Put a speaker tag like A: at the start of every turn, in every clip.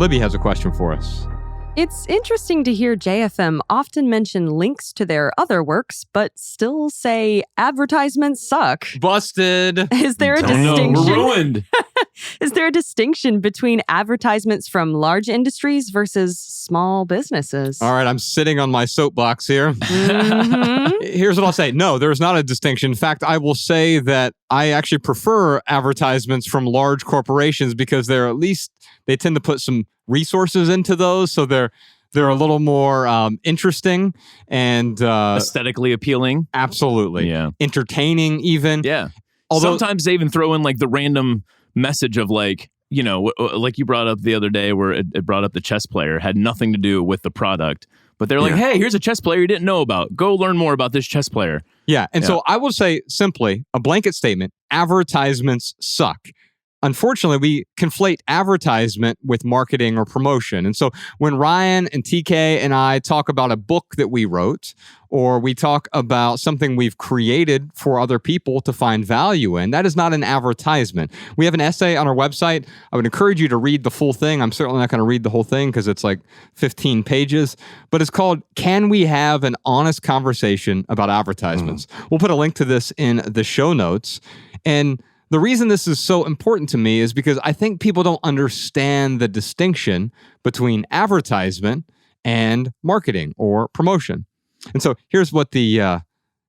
A: Libby has a question for us.
B: It's interesting to hear JFM often mention links to their other works, but still say advertisements suck.
A: Busted.
B: Is there a
C: Don't know.
B: distinction?
C: We're ruined.
B: Is there a distinction between advertisements from large industries versus small businesses?
A: All right, I'm sitting on my soapbox here. Here's what I'll say. No, there's not a distinction. In fact, I will say that I actually prefer advertisements from large corporations because they tend to put some resources into those, so they're a little more interesting and
C: Aesthetically appealing.
A: Absolutely.
C: Yeah.
A: Entertaining even.
C: Yeah.
A: Although
C: sometimes they even throw in like the random message of like, you know, like you brought up the other day where it brought up the chess player, had nothing to do with the product. But they're like, hey, here's a chess player you didn't know about. Go learn more about this chess player.
A: Yeah. And so I will say simply, a blanket statement, advertisements suck. Unfortunately, we conflate advertisement with marketing or promotion. And so when Ryan and TK and I talk about a book that we wrote, or we talk about something we've created for other people to find value in, that is not an advertisement. We have an essay on our website. I would encourage you to read the full thing. I'm certainly not going to read the whole thing because it's like 15 pages, but it's called, Can We Have an Honest Conversation About Advertisements? We'll put a link to this in the show notes. And the reason this is so important to me is because I think people don't understand the distinction between advertisement and marketing or promotion. And so here's how the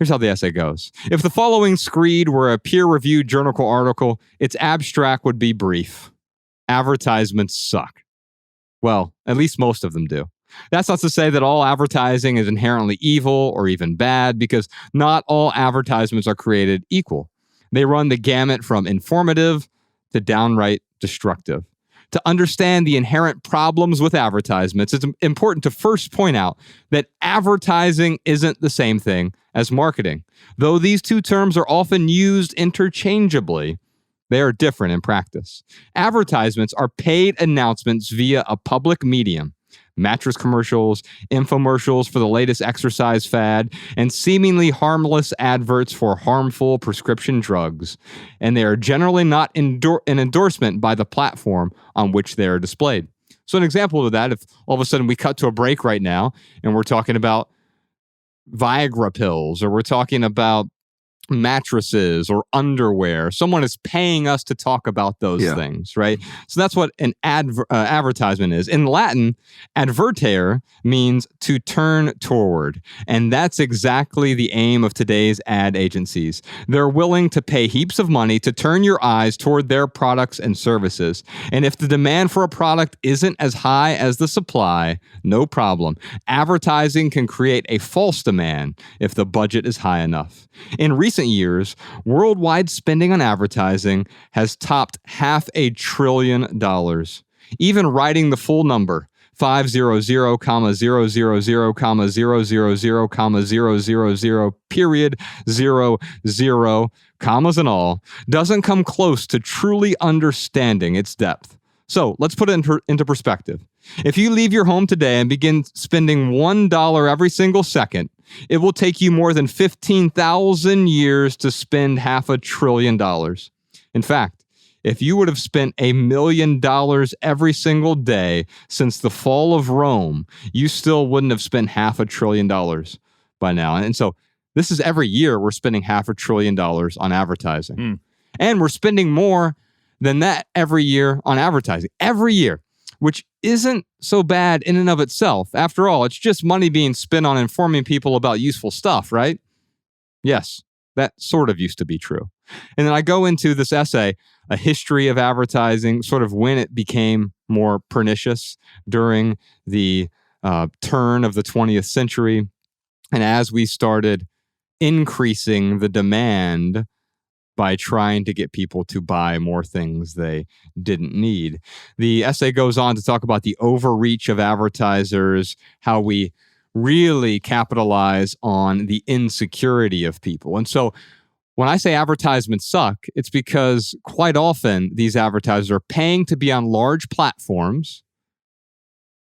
A: essay goes. If the following screed were a peer-reviewed journal article, its abstract would be brief. Advertisements suck. Well, at least most of them do. That's not to say that all advertising is inherently evil or even bad, because not all advertisements are created equal. They run the gamut from informative to downright destructive. To understand the inherent problems with advertisements, it's important to first point out that advertising isn't the same thing as marketing. Though these two terms are often used interchangeably, they are different in practice. Advertisements are paid announcements via a public medium. Mattress commercials, infomercials for the latest exercise fad, and seemingly harmless adverts for harmful prescription drugs. And they are generally not an endorsement by the platform on which they are displayed. So an example of that, if all of a sudden we cut to a break right now and we're talking about Viagra pills, or we're talking about mattresses or underwear, someone is paying us to talk about those things, right? So that's what an advertisement is. In Latin, advertere means to turn toward, and that's exactly the aim of today's ad agencies. They're willing to pay heaps of money to turn your eyes toward their products and services. And if the demand for a product isn't as high as the supply, no problem. Advertising can create a false demand if the budget is high enough. In recent years, worldwide spending on advertising has topped $500 billion. Even writing the full number, 500,000,000,000, commas and all, doesn't come close to truly understanding its depth. So let's put it into perspective. If you leave your home today and begin spending $1 every single second, it will take you more than 15,000 years to spend $500 billion. In fact, if you would have spent $1 million every single day since the fall of Rome, you still wouldn't have spent $500 billion by now. And so this is every year we're spending $500 billion on advertising. And we're spending more than that every year on advertising. Every year. Which isn't so bad in and of itself. After all, it's just money being spent on informing people about useful stuff, right? Yes, that sort of used to be true. And then I go into this essay, a history of advertising, sort of when it became more pernicious during the turn of the 20th century. And as we started increasing the demand by trying to get people to buy more things they didn't need. The essay goes on to talk about the overreach of advertisers, how we really capitalize on the insecurity of people. And so when I say advertisements suck, it's because quite often these advertisers are paying to be on large platforms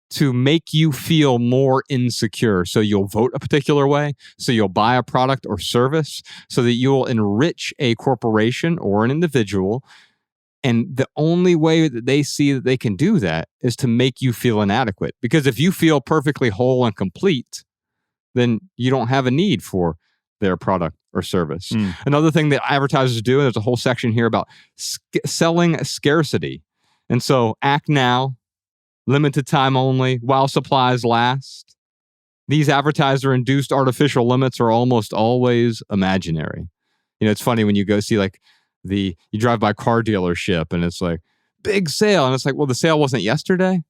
A: to make you feel more insecure. So you'll vote a particular way, so you'll buy a product or service, so that you'll enrich a corporation or an individual And the only way that they see that they can do that is to make you feel inadequate. Because if you feel perfectly whole and complete, then you don't have a need for their product or service. Another thing that advertisers do, and there's a whole section here about selling scarcity. And so act now, limited time only, while supplies last. These advertiser-induced artificial limits are almost always imaginary. It's funny when you go see you drive by a car dealership and it's like, big sale. And it's like, well, the sale wasn't yesterday.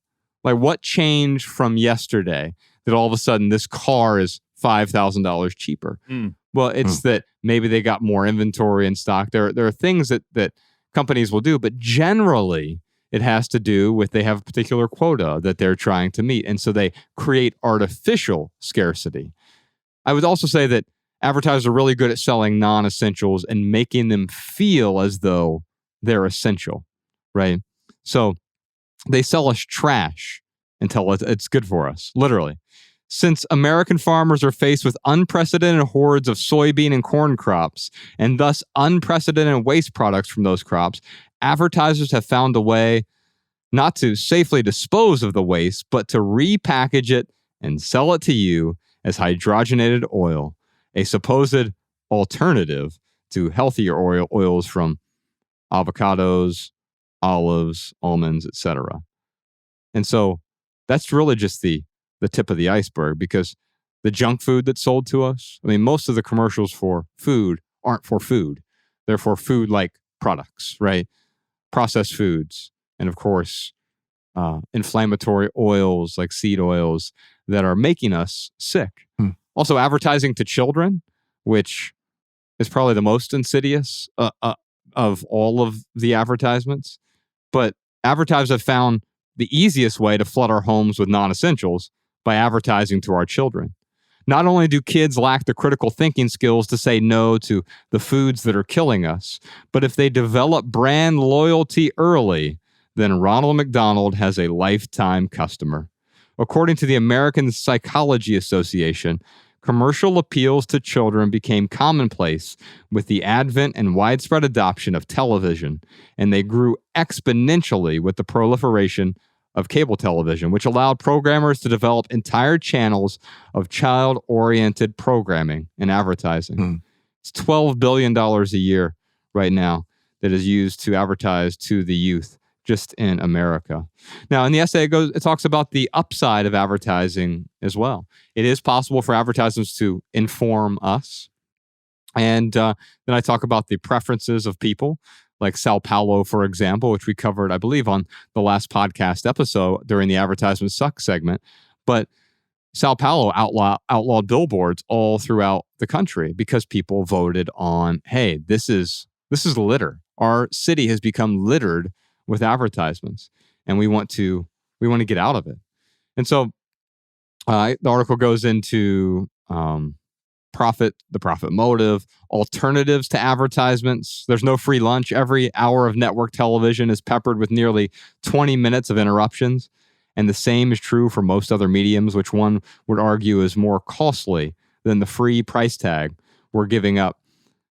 A: Like, what changed from yesterday that all of a sudden this car is $5,000 cheaper? Well, it's that maybe they got more inventory in stock. There are things that companies will do, but generally it has to do with they have a particular quota that they're trying to meet. And so they create artificial scarcity. I would also say that advertisers are really good at selling non-essentials and making them feel as though they're essential, right? So they sell us trash until it's good for us, literally. Since American farmers are faced with unprecedented hordes of soybean and corn crops, and thus unprecedented waste products from those crops, advertisers have found a way not to safely dispose of the waste, but to repackage it and sell it to you as hydrogenated oil, a supposed alternative to healthier oils from avocados, olives, almonds, etc. And so that's really just the tip of the iceberg, because the junk food that's sold to us, most of the commercials for food aren't for food. They're for food-like products, right? Processed foods. And of course, inflammatory oils like seed oils that are making us sick. Also, advertising to children, which is probably the most insidious of all of the advertisements. But advertisers have found the easiest way to flood our homes with non-essentials by advertising to our children. Not only do kids lack the critical thinking skills to say no to the foods that are killing us, but if they develop brand loyalty early, then Ronald McDonald has a lifetime customer. According to the American Psychology Association, commercial appeals to children became commonplace with the advent and widespread adoption of television, and they grew exponentially with the proliferation of cable television, which allowed programmers to develop entire channels of child-oriented programming and advertising. It's $12 billion a year right now that is used to advertise to the youth just in America. Now, in the essay, it talks about the upside of advertising as well. It is possible for advertisements to inform us. And then I talk about the preferences of people, like Sao Paulo, for example, which we covered, I believe, on the last podcast episode during the Advertisement Suck segment. But Sao Paulo outlawed billboards all throughout the country because people voted on, hey, this is litter. Our city has become littered with advertisements, and we want to get out of it. And so the article goes into the profit motive, alternatives to advertisements. There's no free lunch. Every hour of network television is peppered with nearly 20 minutes of interruptions. And the same is true for most other mediums, which one would argue is more costly than the free price tag we're giving up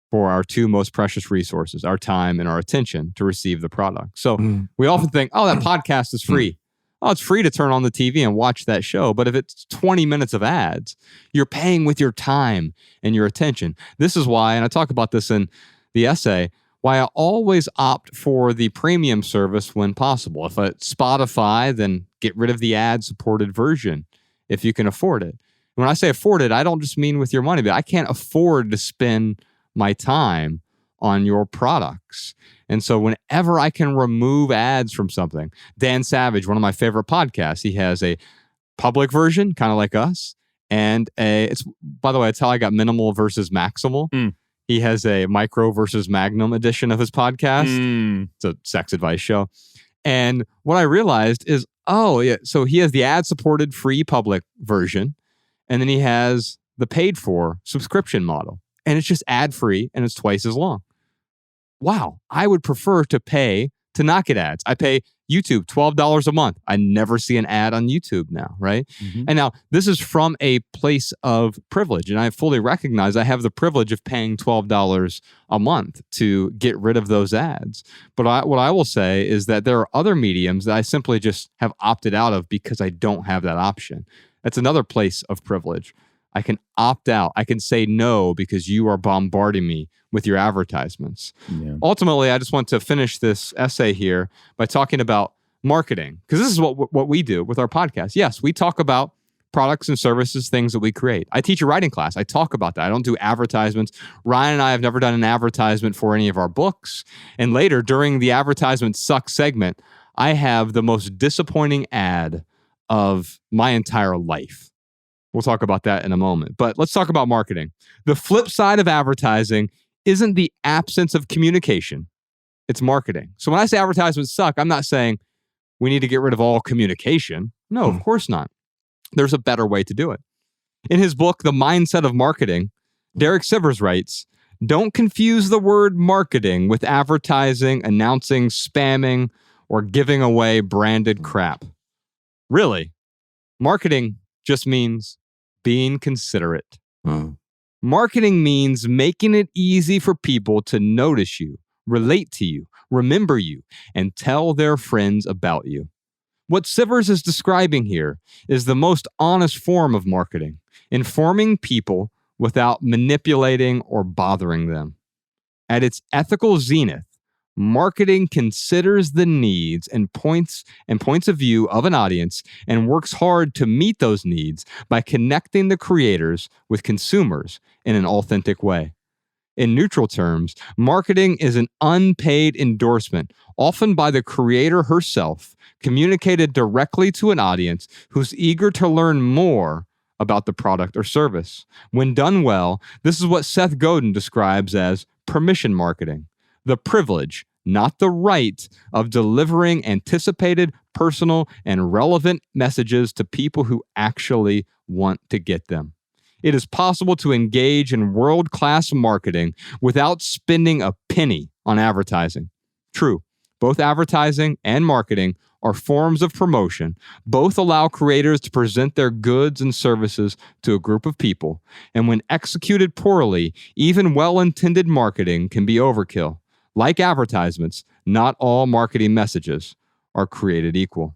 A: for our two most precious resources, our time and our attention to receive the product. So we often think, oh, that podcast is free. Oh, it's free to turn on the TV and watch that show. But if it's 20 minutes of ads, you're paying with your time and your attention. This is why, and I talk about this in the essay, why I always opt for the premium service when possible. If it's Spotify, then get rid of the ad-supported version if you can afford it. When I say afford it, I don't just mean with your money, but I can't afford to spend my time on your products. And so whenever I can remove ads from something, Dan Savage, one of my favorite podcasts, he has a public version, kind of like us. And by the way, it's how I got Minimal versus Maximal. He has a Micro versus Magnum edition of his podcast. It's a sex advice show. And what I realized is, so he has the ad-supported free public version, and then he has the paid-for subscription model. And it's just ad-free, and it's twice as long. Wow, I would prefer to pay to not get ads. I pay YouTube, $12 a month. I never see an ad on YouTube now, right?
C: Mm-hmm.
A: And now this is from a place of privilege. And I fully recognize I have the privilege of paying $12 a month to get rid of those ads. But what I will say is that there are other mediums that I simply just have opted out of because I don't have that option. That's another place of privilege. I can opt out. I can say no because you are bombarding me with your advertisements.
C: Yeah.
A: Ultimately, I just want to finish this essay here by talking about marketing, because this is what we do with our podcast. Yes, we talk about products and services, things that we create. I teach a writing class. I talk about that. I don't do advertisements. Ryan and I have never done an advertisement for any of our books. And later, during the advertisement suck segment, I have the most disappointing ad of my entire life. We'll talk about that in a moment. But let's talk about marketing. The flip side of advertising isn't the absence of communication. It's marketing. So when I say advertisements suck, I'm not saying we need to get rid of all communication. No, of course not. There's a better way to do it. In his book, The Mindset of Marketing, Derek Sivers writes, "Don't confuse the word marketing with advertising, announcing, spamming, or giving away branded crap. Really, marketing just means being considerate. Marketing means making it easy for people to notice you, relate to you, remember you, and tell their friends about you. What Sivers is describing here is the most honest form of marketing, informing people without manipulating or bothering them. At its ethical zenith, marketing considers the needs and points of view of an audience and works hard to meet those needs by connecting the creators with consumers in an authentic way. In neutral terms, marketing is an unpaid endorsement, often by the creator herself, communicated directly to an audience who's eager to learn more about the product or service. When done well, this is what Seth Godin describes as permission marketing. The privilege, not the right, of delivering anticipated, personal, and relevant messages to people who actually want to get them. It is possible to engage in world-class marketing without spending a penny on advertising. True, both advertising and marketing are forms of promotion. Both allow creators to present their goods and services to a group of people. And when executed poorly, even well-intended marketing can be overkill. Like advertisements, not all marketing messages are created equal.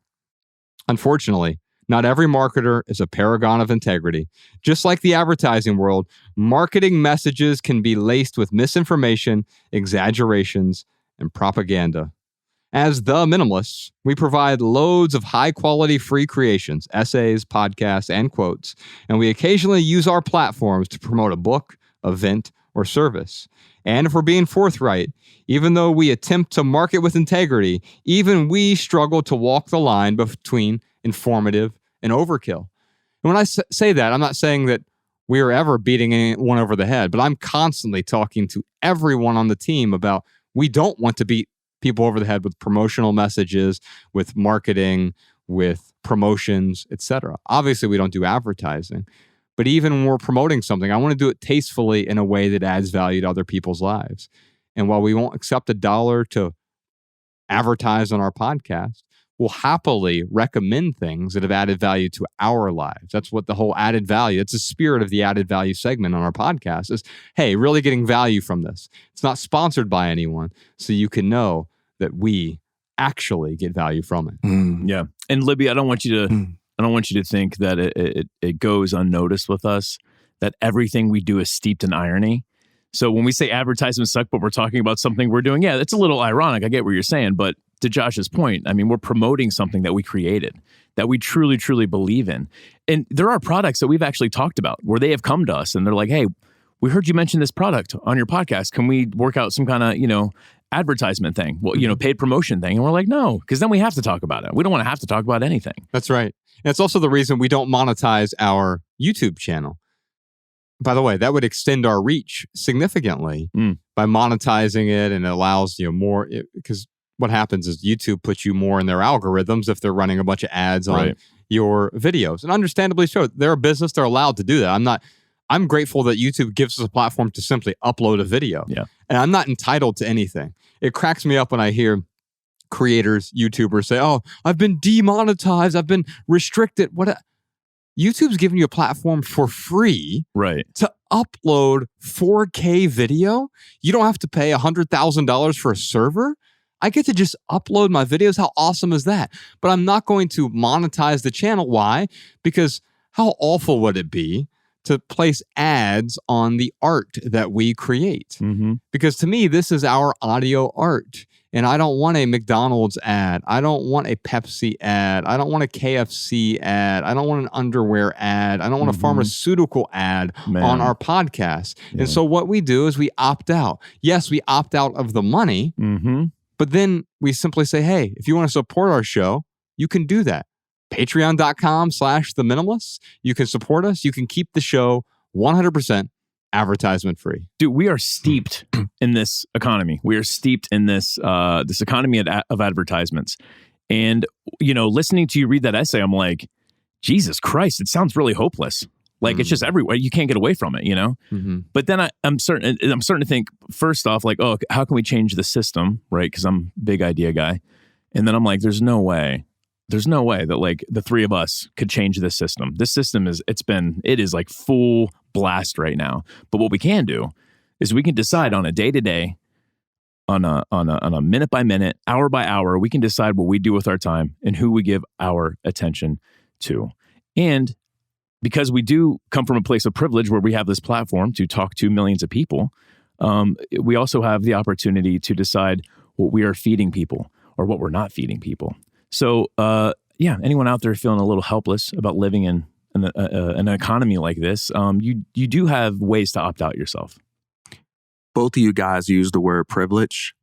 A: Unfortunately, not every marketer is a paragon of integrity. Just like the advertising world, marketing messages can be laced with misinformation, exaggerations, and propaganda. As the Minimalists, we provide loads of high-quality free creations, essays, podcasts, and quotes, and we occasionally use our platforms to promote a book, event, or service. And if we're being forthright, even though we attempt to market with integrity, even we struggle to walk the line between informative and overkill. And when I say that, I'm not saying that we are ever beating anyone over the head, but I'm constantly talking to everyone on the team about we don't want to beat people over the head with promotional messages, with marketing, with promotions, etc. Obviously, we don't do advertising. But even when we're promoting something, I want to do it tastefully in a way that adds value to other people's lives. And while we won't accept $1 to advertise on our podcast, we'll happily recommend things that have added value to our lives. That's what the whole added value, it's the spirit of the added value segment on our podcast is, hey, really getting value from this. It's not sponsored by anyone, so you can know that we actually get value from it.
C: Yeah. And Libby, I don't want you to think that it goes unnoticed with us, that everything we do is steeped in irony. So when we say advertisements suck, but we're talking about something we're doing, yeah, it's a little ironic. I get what you're saying. But to Josh's point, I mean, we're promoting something that we created, that we truly, truly believe in. And there are products that we've actually talked about where they have come to us and they're like, hey, we heard you mention this product on your podcast. Can we work out some kind of, advertisement thing? Well, paid promotion thing. And we're like, no, because then we have to talk about it. We don't want to have to talk about anything.
A: That's right. And it's also the reason we don't monetize our YouTube channel. By the way, that would extend our reach significantly by monetizing it, and it allows more, because what happens is YouTube puts you more in their algorithms if they're running a bunch of ads on your videos. And understandably so, they're a business, they're allowed to do that. I'm grateful that YouTube gives us a platform to simply upload a video.
C: Yeah.
A: And I'm not entitled to anything. It cracks me up when I hear creators, YouTubers say, oh, I've been demonetized, I've been restricted. YouTube's giving you a platform for free to upload 4K video. You don't have to pay $100,000 for a server. I get to just upload my videos. How awesome is that? But I'm not going to monetize the channel. Why? Because how awful would it be to place ads on the art that we create? Because to me, this is our audio art. And I don't want a McDonald's ad. I don't want a Pepsi ad. I don't want a KFC ad. I don't want an underwear ad. I don't want a pharmaceutical ad on our podcast. Yeah. And so what we do is we opt out. Yes, we opt out of the money, but then we simply say, hey, if you want to support our show, you can do that. Patreon.com/The Minimalists. You can support us. You can keep the show 100% advertisement free.
C: Dude, we are steeped in this economy. We are steeped in this this economy of advertisements. And, listening to you read that essay, I'm like, Jesus Christ, it sounds really hopeless. Like it's just everywhere. You can't get away from it, But then I'm starting to think, first off, like, oh, how can we change the system, right? Because I'm a big idea guy. And then I'm like, there's no way that like the three of us could change this system. This system it is like full blast right now. But what we can do is we can decide on a day-to-day, on a minute by minute, hour by hour, we can decide what we do with our time and who we give our attention to. And because we do come from a place of privilege where we have this platform to talk to millions of people, we also have the opportunity to decide what we are feeding people or what we're not feeding people. So, anyone out there feeling a little helpless about living in an economy like this, you do have ways to opt out yourself.
D: Both of you guys use the word privilege.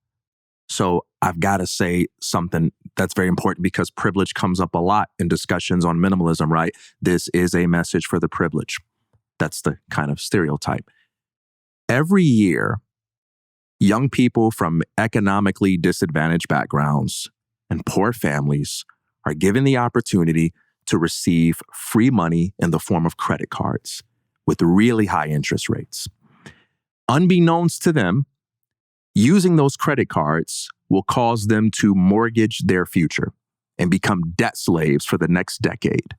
D: So I've got to say something that's very important because privilege comes up a lot in discussions on minimalism, right? This is a message for the privileged. That's the kind of stereotype. Every year, young people from economically disadvantaged backgrounds and poor families are given the opportunity to receive free money in the form of credit cards with really high interest rates. Unbeknownst to them, using those credit cards will cause them to mortgage their future and become debt slaves for the next decade.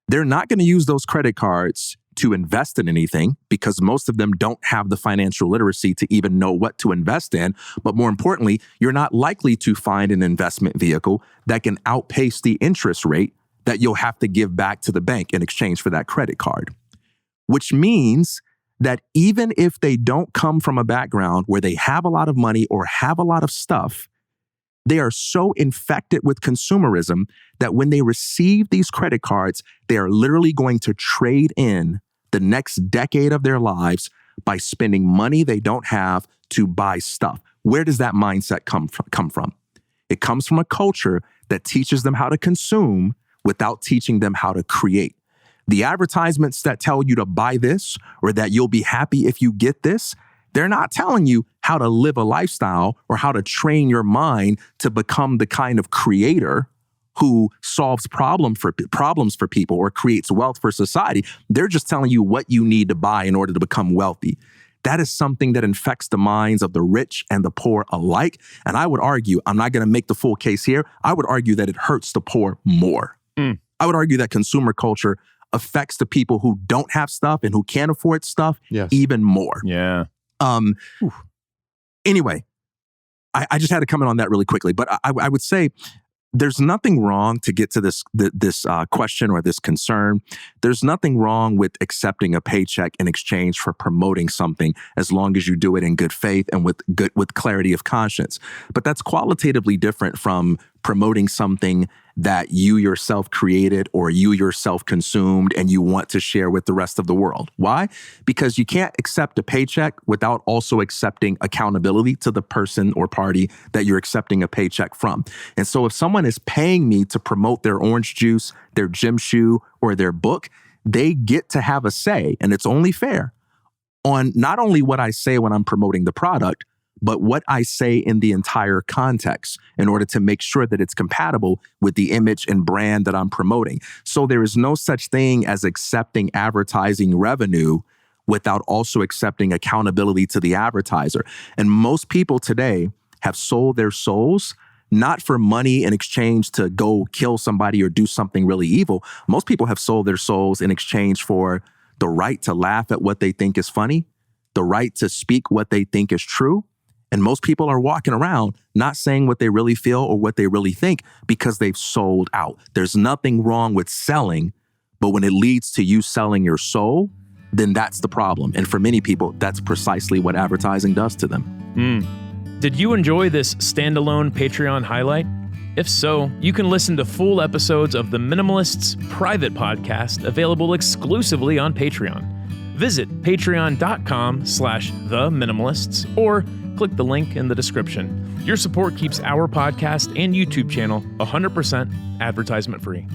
D: They're not going to use those credit cards to invest in anything because most of them don't have the financial literacy to even know what to invest in. But more importantly, you're not likely to find an investment vehicle that can outpace the interest rate that you'll have to give back to the bank in exchange for that credit card. Which means that even if they don't come from a background where they have a lot of money or have a lot of stuff, they are so infected with consumerism that when they receive these credit cards, they are literally going to trade in the next decade of their lives by spending money they don't have to buy stuff. Where does that mindset come from? It comes from a culture that teaches them how to consume without teaching them how to create. The advertisements that tell you to buy this or that you'll be happy if you get this, they're not telling you how to live a lifestyle or how to train your mind to become the kind of creator who solves problems for people or creates wealth for society. They're just telling you what you need to buy in order to become wealthy. That is something that infects the minds of the rich and the poor alike. And I would argue, I'm not going to make the full case here, I would argue that it hurts the poor more. I would argue that consumer culture affects the people who don't have stuff and who can't afford stuff even more.
C: Yeah.
D: Anyway, I just had to comment on that really quickly, but I would say there's nothing wrong to get to this question or this concern. There's nothing wrong with accepting a paycheck in exchange for promoting something as long as you do it in good faith and with clarity of conscience. But that's qualitatively different from promoting something that you yourself created or you yourself consumed and you want to share with the rest of the world. Why? Because you can't accept a paycheck without also accepting accountability to the person or party that you're accepting a paycheck from. And so if someone is paying me to promote their orange juice, their gym shoe, or their book, they get to have a say, and it's only fair, on not only what I say when I'm promoting the product, but what I say in the entire context in order to make sure that it's compatible with the image and brand that I'm promoting. So there is no such thing as accepting advertising revenue without also accepting accountability to the advertiser. And most people today have sold their souls not for money in exchange to go kill somebody or do something really evil. Most people have sold their souls in exchange for the right to laugh at what they think is funny, the right to speak what they think is true. And most people are walking around not saying what they really feel or what they really think because they've sold out. There's nothing wrong with selling, but when it leads to you selling your soul, then that's the problem. And for many people, that's precisely what advertising does to them.
C: Did you enjoy this standalone Patreon highlight? If so, you can listen to full episodes of the Minimalists private podcast available exclusively on Patreon. Visit patreon.com/theminimalists or click the link in the description. Your support keeps our podcast and YouTube channel 100% advertisement free.